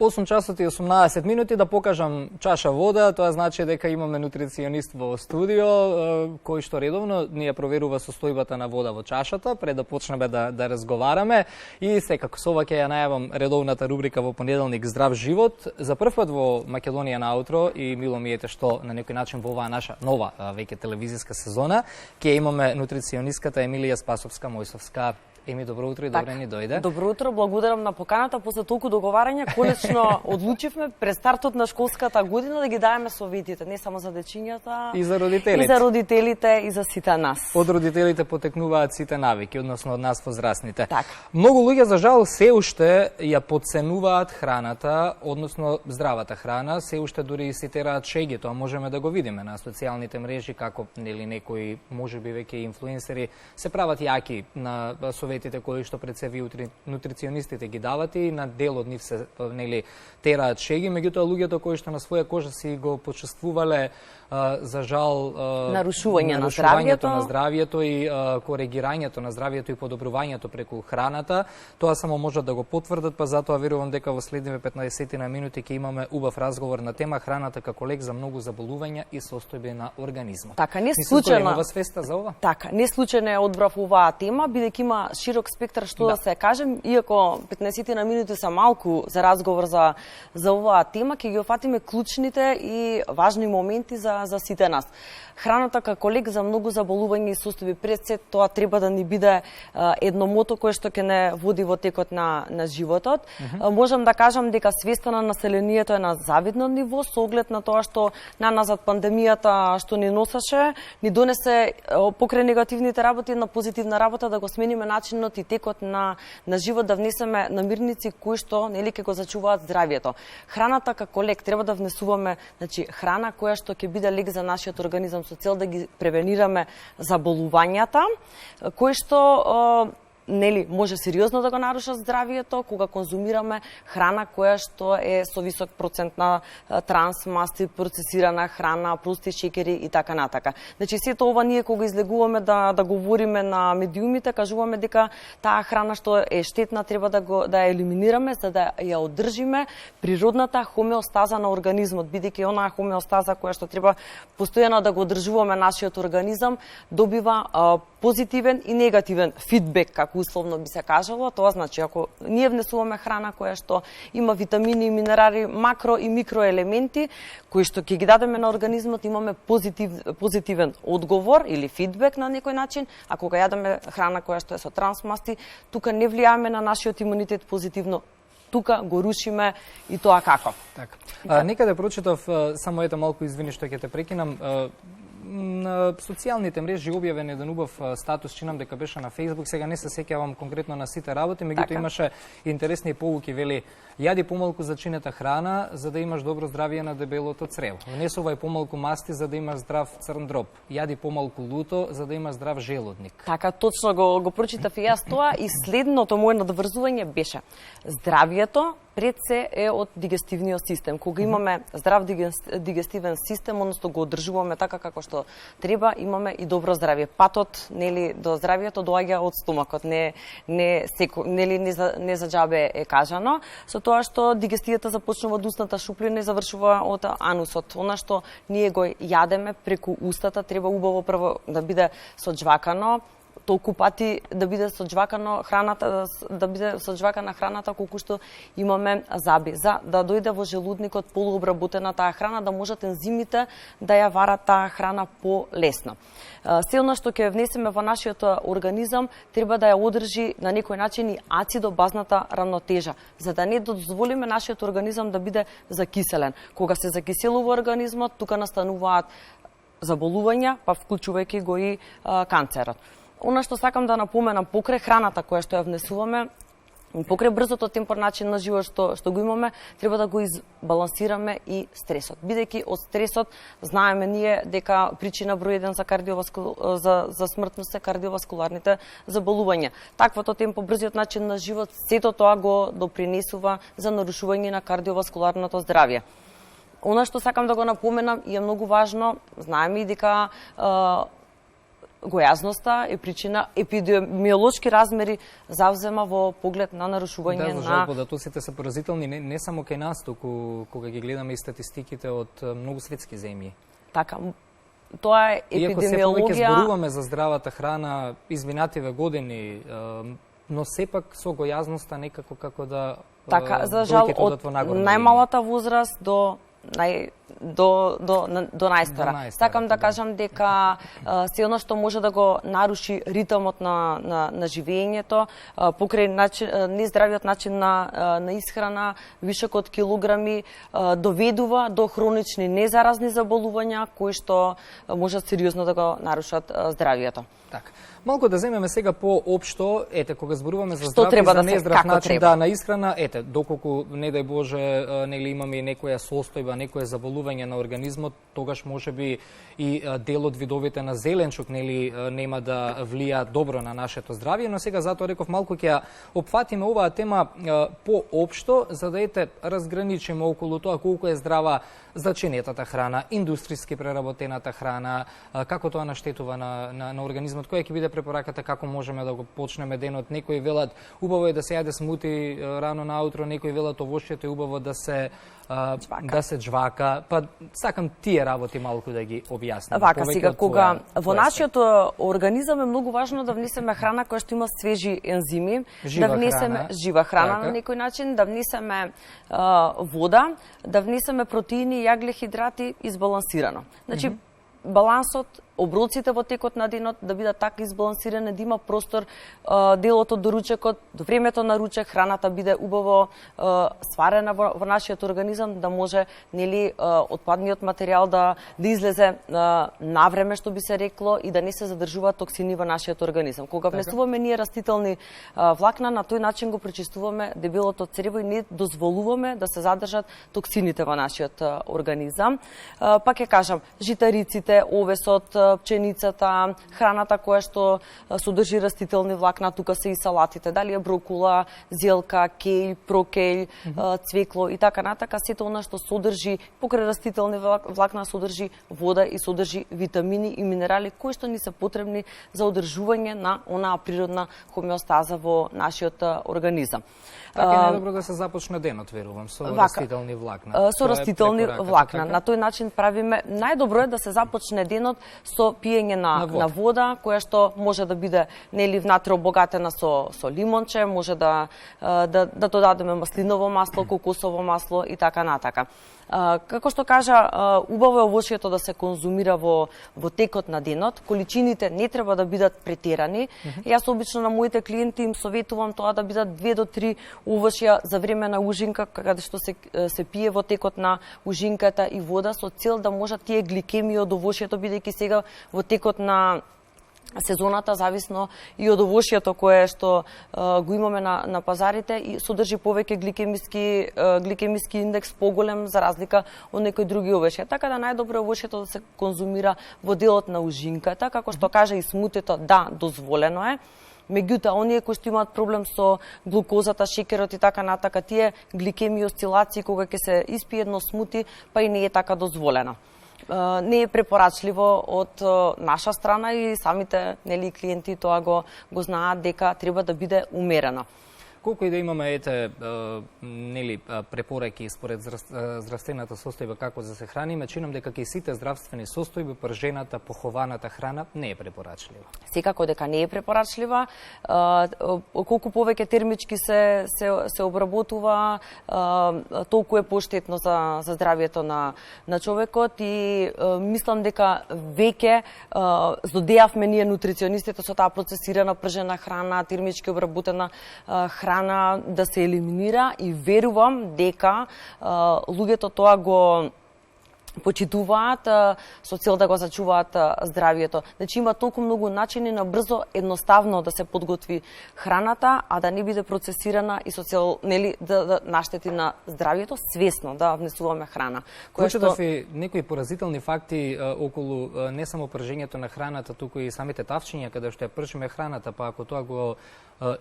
8 часот и 18 минути, да покажам чаша вода, тоа значи дека имаме нутриционист во студио, кој што редовно ни ја проверува состојбата на вода во чашата, пред да почнеме да разговараме. И секако, со ова ќе ја најавам редовната рубрика во понеделник Здрав живот. За прв пат во Македонија на Аутро, и мило ми ете што на некој начин во оваа наша нова веќе телевизиска сезона, ќе имаме нутриционистката Емилија Спасовска-Мојсовска. Еми, добро утро и добре ни дојде. Добро утро, благодарам на поканата. После толку договарања, конечно одлучивме пред стартот на школската година да ги даеме советите, не само за дечињата, и за родителите. И за родителите, и за сите нас. Од родителите потекнуваат сите навики, односно од нас возрастните. Така. Многу луѓе, за жал, се уште ја подценуваат храната, односно здравата храна, се уште дури и цитираат шеги, тоа можеме да го видиме на социјалните мрежи, како нели некои, можеби веќе инфлуенсери, се прават јаки на советите кои што пред се ви нутриционистите ги давате, и на дел од нив се нели тераат шеги, меѓутоа луѓето кои што на своја кожа си го почувствувале за жал нарушувањето на здравјето и коригирањето на здравјето и подобрувањето преку храната, тоа само можат да го потврдат, па затоа верувам дека во следниве 15 на минути ќе имаме убав разговор на тема храната како лек за многу заболувања и состојби на организмот. Така, не случајно свеста за ова? Така, не случајно одбрав оваа тема, бидејќи има широк спектар што да се кажем, иако 15 на минути са малку за разговор за оваа тема, ќе ги офатиме клучните и важни моменти за сите нас. Храната како лек за многу заболувања и состојби, пред се тоа треба да ни биде едно мото кое што ќе не води во текот на животот. Можам да кажам дека свеста на населението е на завидно ниво, со оглед на тоа што наназад пандемијата што ни носеше, ни донесе покрај негативните работи на позитивна работа да го смениме начинот и текот на живот, да внесеме намирници кои што нели ќе го зачуваат здравјето. Храната како лек треба да внесуваме, значи храна која што ќе биде лек за нашиот организам со цел да ги превенираме заболувањата, кои што нели може сериозно да го нарушат здравието кога конзумираме храна која што е со висок процент на трансмасти, процесирана храна, прости шеќери и така натака. Значи сето ова ние кога излегуваме да говориме на медиумите, кажуваме дека таа храна што е штетна треба да ја елиминираме за да ја одржиме природната хомеостаза на организмот, бидејќи онаа хомеостаза која што треба постојано да го одржуваме нашиот организам добива позитивен и негативен фидбек, како условно би се кажало. Тоа значи, ако ние внесуваме храна која што има витамини и минерали, макро и микроелементи, кои што ќе ги дадеме на организмот, имаме позитивен одговор или фидбек на некој начин. А кога јадеме храна која што е со трансмасти, тука не влијаме на нашиот имунитет позитивно, тука го рушиме и тоа како. Така. Некаде прочитав, само ете малку извини што ќе те прекинам, на социјалните мрежи објавен еден убав статус, чинам дека беше на Facebook, сега не се сеќавам конкретно на сите работи, меѓутоа имаше интересни полуки, вели: јади помалку зачинета храна за да имаш добро здравје на дебелото црево. Внесувај помалку масти за да имаш здрав црн дроб. Јади помалку луто за да имаш здрав желудник. Така, точно го прочитав и јас тоа, и следното моје надврзување беше: здравјето пред се е од дигестивниот систем. Кога имаме здрав дигестивен систем, односно го одржуваме така како што треба, имаме и добро здравје. Патот нели до здравјето доаѓа од стомакот, не за џабе е кажано, со тоа што дигестијата започнува од устната шуплина и завршува од анусот. Она што ние го јадеме преку устата треба убаво прво да биде соџвакано, толку пати да биде соџвакано храната, да биде соџвакана храната колку што имаме заби, за да дојде во желудникот полуобработена таа храна, да можат ензимите да ја варат таа храна полесно. Се она што ќе внесеме во нашиот организам треба да ја одржи на некој начин и ацидо-базната равнотежа, за да не дозволиме нашиот организам да биде закиселен. Кога се закиселува организмот, тука настануваат заболувања, па вклучувајќи го и канцерот. Она што сакам да напоменам покрај храната која што ја внесуваме, покрај брзото темпо начин на живот што го имаме, треба да го избалансираме и стресот. Бидејќи од стресот знаеме ние дека причина број 1 за смртност се кардиоваскуларните заболувања. Таквото темпо, брзиот начин на живот, сето тоа го допринесува за нарушување на кардиоваскуларното здравје. Она што сакам да го напоменам и е многу важно, знаеме и дека гојазноста е причина, епидемиолошки размери завзема во поглед на нарушување за жал, податоците се поразителни не само кај нас, туку кога ги гледаме и статистиките од многу светски земји. Така, тоа е Иако се епидемиологија. повеќе зборуваме за здравата храна изминативе години, но сепак со гојазноста некако како да Така, за жал, од најмалата возраст до најстара. Сакам да кажам дека се оно што може да го наруши ритмот на живеењето, покрај нездравиот начин на исхрана, вишокот килограми, доведува до хронични незаразни заболувања кои што може сериозно да го нарушат здравието. Така. Малку да земеме сега по-општо, кога зборуваме за здрав и за нездрав начин на исхрана, доколку не дај Боже, нели имаме некоја состојба, некое заболување на организмот, тогаш можеби и дел од видовите на зеленчук нели нема да влијаат добро на нашето здравје, но сега затоа реков малку ќе опфатиме оваа тема по-општо, за да разграничиме околу тоа колку е здрава зачинетата храна, индустријски преработената храна, како тоа наштетува на организмот, која ќе биде препораката, како можеме да го почнеме денот. Некои велат убаво е да се јаде смути рано наутро, некои велат овошјето е убаво да се џвака. Па сакам тие работи малку да ги објаснам. Вака сега, кога во нашиот организам е многу важно да внесеме храна која што има свежи ензими, да внесеме жива храна на некој начин, да внесеме вода, да внесеме протеини, јагле, хидрати избалансирано. Значи, балансот, оброците во текот на денот да бидат така избалансирани, да има простор делот од доручекот, до времето на ручек храната биде убаво сварена во нашиот организам, да може нели отпадниот материјал да излезе на време, што би се рекло, и да не се задржуваат токсини во нашиот организам. Кога внесуваме ние растителни влакна, на тој начин го пречистуваме дебелото црево и не дозволуваме да се задржат токсините во нашиот организам. Пак ќе кажам, житариците, овесот, пченицата, храната која што содржи растителни влакна, тука се и салатите, дали е брокула, зелка, кеј, прокеј, цвекло и така натака, сето она што содржи покрај растителни влакна содржи вода и содржи витамини и минерали кои што ни се потребни за одржување на онаа природна хомеостаза во нашиот организам. Така е најдобро да се започне денот, верувам, со растителни влакна. Со растителни влакна. На тој начин правиме, најдобро е да се започне денот со пиење на вода, која што може да биде нели внатре обогатена со лимонче, може да додадеме маслиново масло, кокосово масло и така натака. Како што кажа, убаво е овошјето да се конзумира во текот на денот, количините не треба да бидат претерани. Јас обично на моите клиенти им советувам тоа да бидат 2 до 3 овошја за време на ужинка, каде што се пие во текот на ужинката и вода, со цел да можат тие гликемии од овошјето, бидејќи сега во текот на сезоната, зависно и од овошјето кое што го имаме на пазарите, и содржи повеќе гликемиски индекс поголем за разлика од некои други овошја. Така да најдобро е овошјето да се конзумира во делот на ужинката, како што кажа и смутето, да, дозволено е. Меѓутоа, оние кои што имаат проблем со глукозата, шекерот и така натака, тие гликемии, осцилации кога ќе се испие едно смути, па и не е така дозволено. Не е препорачливо од наша страна и самите нели клиенти тоа го знаат дека треба да биде умерено. Колку и да имаме нели препораки според здравствената состојба како да се храниме, чинам дека кај сите здравствени состојби пржената, похованата храна не е препорачлива. Секако дека не е препорачлива. Колку повеќе термички се обработува, толку е поштетно за здравието на човекот, и мислам дека веќе здодеавме ние нутриционистите со таа процесирана пржена храна, термички обработена храна да се елиминира, и верувам дека луѓето тоа го почитуваат со цел да го зачуваат здравието. Значи има толку многу начини на брзо, едноставно да се подготви храната, а да не биде процесирана и со цел нели да наштети на здравието, свесно да внесуваме храна. Прочитав и некои поразителни факти околу не само пржењето на храната, туку и самите тавчиња каде што ја пржиме храната, па ако тоа го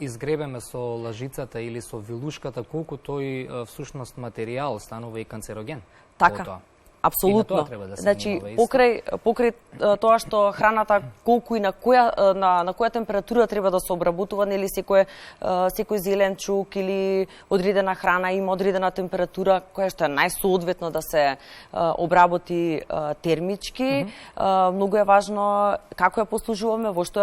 изгребеме со лажицата или со вилушката, колку тој всушност материјал станува и канцероген. Така. Апсолутно. Да значи, покрај тоа што храната колку и на која температура треба да се обработува, нели секој зеленчук или одредена храна има одредена температура која што е најсоодветно да се обработи термички. Многу е важно како ја послужуваме, во што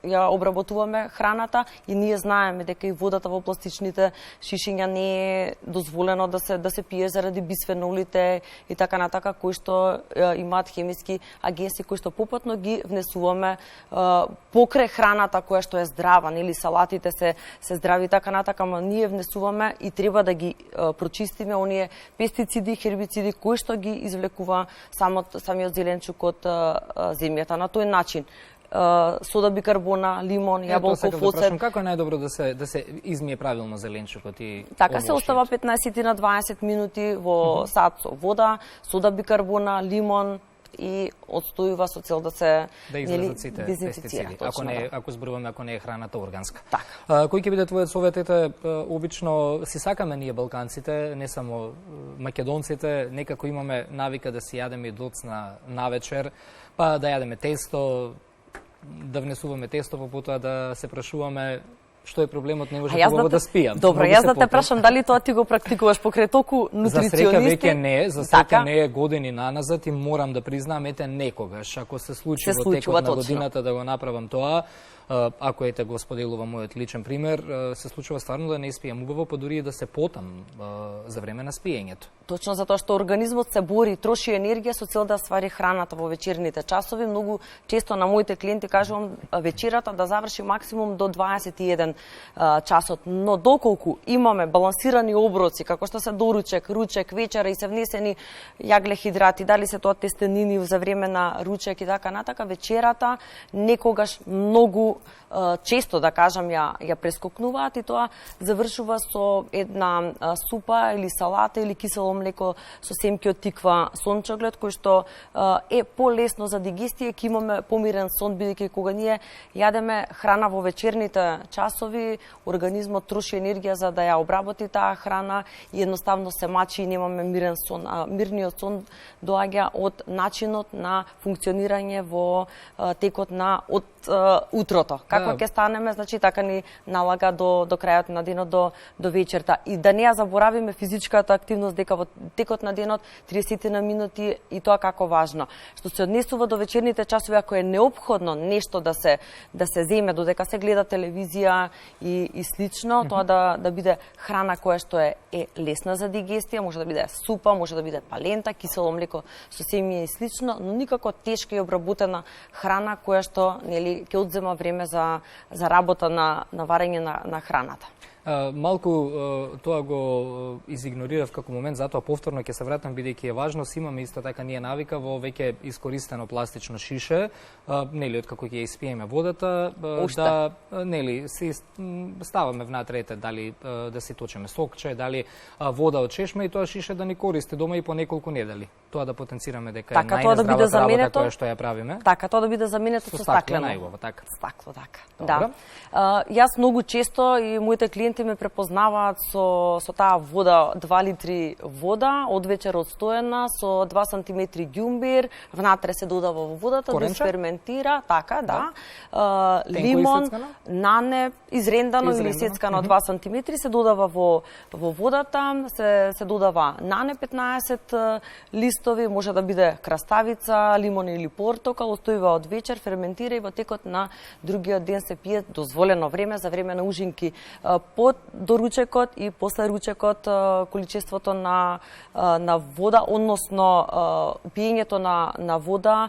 ја обработуваме храната и ние знаеме дека и водата во пластичните шишиња не е дозволено да се пие заради бисфенолите и така натака, кои што имаат хемиски агенси кои што попатно ги внесуваме покрај храната која што е здрава, нели салатите се здрави така натака, но ние внесуваме и треба да ги прочистиме оние пестициди, хербициди кои што ги извлекува самиот зеленчук од земјата. На тој начин сода бикарбона, лимон, јаболков оцет. Како е најдобро да се измие правилно зеленчукот и така се остава 15 на 20 минути во сад со вода, сода бикарбона, лимон и отстојува со цел да се излезат сите пестициди. Ако зборуваме ако не е храната органска. Така. Кој ќе биде твојот совет? Обично си сакаме ние балканците, не само македонците, некако имаме навика да си јадеме доцна навечер, па да јадеме тесто, да внесуваме тесто, потоа да се прашуваме што е проблемот, не може хубаво да спијам. Добро, јас да те прашам дали тоа ти го практикуваш покрај толку нутриционисти? За среќа не е години наназад и морам да признам, некогаш, ако се случи во текот на годината да го направам тоа, ако го споделувам мојот личен пример, се случува стварно да не спијам убаво, па дури и да се потам за време на спиењето. Точно затоа што организмот се бори, троши енергија со цел да свари храната во вечерните часови. Многу често на моите клиенти кажувам вечерата да заврши максимум до 21 часот, но доколку имаме балансирани оброци, како што се доручек, ручек, вечера и се внесени јаглехидрати, дали се тоа тестенини за време на ручек и така натака, вечерата некогаш многу често, да кажам, ја прескокнуваат и тоа завршува со една супа или салата или кисело млеко со семки од тиква, сончоглед, кој што е полесно за дигестија, ќе имаме помирен сон, бидејќи кога ние јадеме храна во вечерните часови, организмот троши енергија за да ја обработи таа храна и едноставно се мачи и немаме мирен сон. Мирниот сон доаѓа од начинот на функционирање во текот на од утрото. Како ќе станеме, значи така ни налага до крајот на денот, до вечерта. И да не ја заборавиме физичката активност, дека во текот на денот 30 на минути и тоа како важно. Што се однесува до вечерните часови, ако е неопходно нешто да се земе додека се гледа телевизија и слично, тоа да биде храна која што е лесна за дигестија, може да биде супа, може да биде палента, кисело млеко со семје и слично, но никако тешка и обработена храна која што нели ќе одзема време за работа на варење на храната. Малку тоа го изигнорирав како момент, затоа повторно ќе се вратам, бидејќи е важно, имаме исто така ние навика во веќе искористено пластично шише, нели откако ќе испиеме водата, да нели си ставаме внатре дали да си точиме сокче, дали вода од чешма и тоа шише да ни користи дома и по неколку недели. Тоа да потенцираме дека е најздравата работа која што ја правиме. Така, тоа да биде заменето со стаклено. Најубаво, така. Стакло, така. Да. Јас многу често и моите клиенти ме препознаваат со таа вода, 2 литри вода, од вечер одстоена, со 2 сантиметри ѓумбир, внатре се додава во водата, да се ферментира, така, да. Лимон, нане, изрендано или сецкано 2 сантиметри, се додава во водата, се додава нане 15 листови, може да биде краставица, лимон или портокал, остојува од вечер, ферментира и во текот на другиот ден се пие дозволено време за време на ужинки. До ручекот и после ручекот количеството на вода, односно пиењето на вода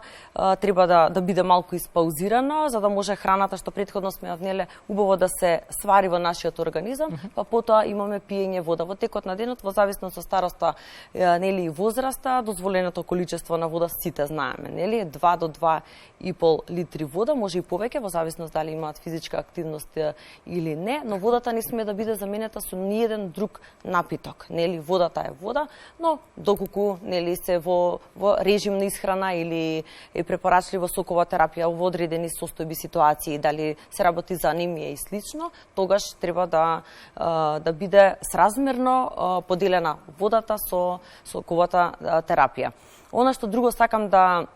треба да биде малку испаузирано, за да може храната што претходно сме однеле убаво да се свари во нашиот организам, па потоа имаме пиење вода во текот на денот, во зависност од староста, нели и возраста, дозволеното количество на вода сите знаеме, нели 2 до 2,5 литри вода, може и повеќе во зависност дали имаат физичка активност или не, но водата не сме сме да биде заменета со ниеден друг напиток. Нели, водата е вода, но доколку нели се во режим на исхрана или е препорачлива сокова терапија во одредени состојби ситуации, дали се работи за анемија и слично, тогаш треба да биде сразмерно поделена водата со соковата терапија. Она што друго сакам да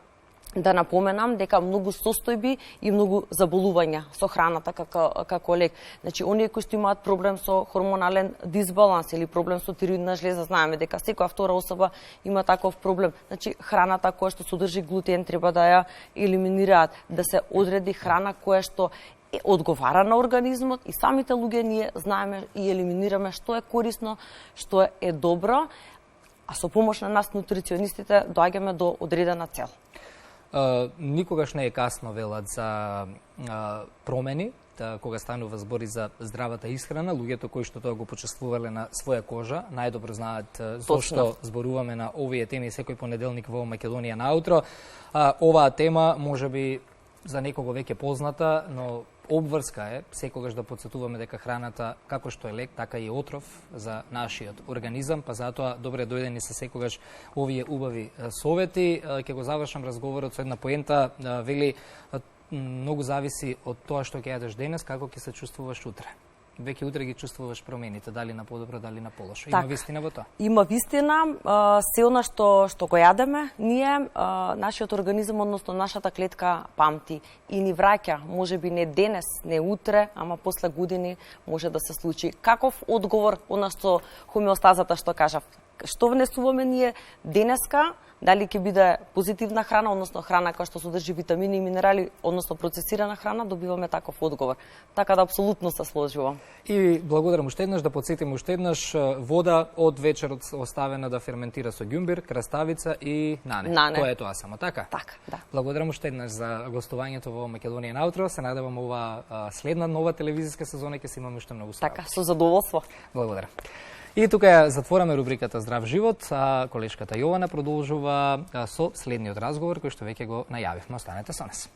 напоменам, дека многу состојби и многу заболувања со храната како лек. Значи, оние кои што имаат проблем со хормонален дисбаланс или проблем со тироидна жлеза, знаеме дека секоја втора особа има таков проблем. Значи, храната која што содржи глутен треба да ја елиминираат, да се одреди храна која што одговара на организмот и самите луѓе ние знаеме и елиминираме што е корисно, што е добро, а со помош на нас нутриционистите доаѓаме до одредена цел. Никогаш не е касно, велат, за промени, кога станува збори за здравата исхрана. Луѓето кои што тоа го почувствувале на своја кожа најдобро знаат зошто зборуваме на овие теми секој понеделник во Македонија наутро. Оваа тема можеби за некого веќе позната, но обврска е секогаш да подсетуваме дека храната, како што е лек, така и отров за нашиот организам, па затоа добре дојдени се секогаш овие убави совети. Ќе го завршам разговорот со една поента, вели, многу зависи од тоа што ќе јадеш денес, како ќе се чувствуваш утре. Веќе утре ги чувствуваш промените, дали на подобро, дали на полошо. Има вистина во тоа? Има вистина. Се она што го јадеме, ние, нашиот организам, односно нашата клетка памти и ни враќа, можеби не денес, не утре, ама после години може да се случи. Каков одговор, она што хомеостазата што кажав, што внесуваме ние денеска, дали ќе биде позитивна храна, односно храна која што содржи витамини и минерали, односно процесирана храна, добиваме таков одговор. Така да апсолутно се сложувам. И благодарам уште еднаш, да подсетим уште еднаш, вода од вечерот оставена да ферментира со ѓумбир, краставица и нане. Тоа е тоа само, така? Така, да. Благодарам уште еднаш за гостувањето во Македонија наутро. Се надевам ова следна нова телевизиска сезона ќе се имаме уште многу сработа. Така, со задоволство. Благодарам. И тука ја затвораме рубриката Здрав живот, а колешката Јована продолжува со следниот разговор кој што веќе го најавивме. Останете со нас.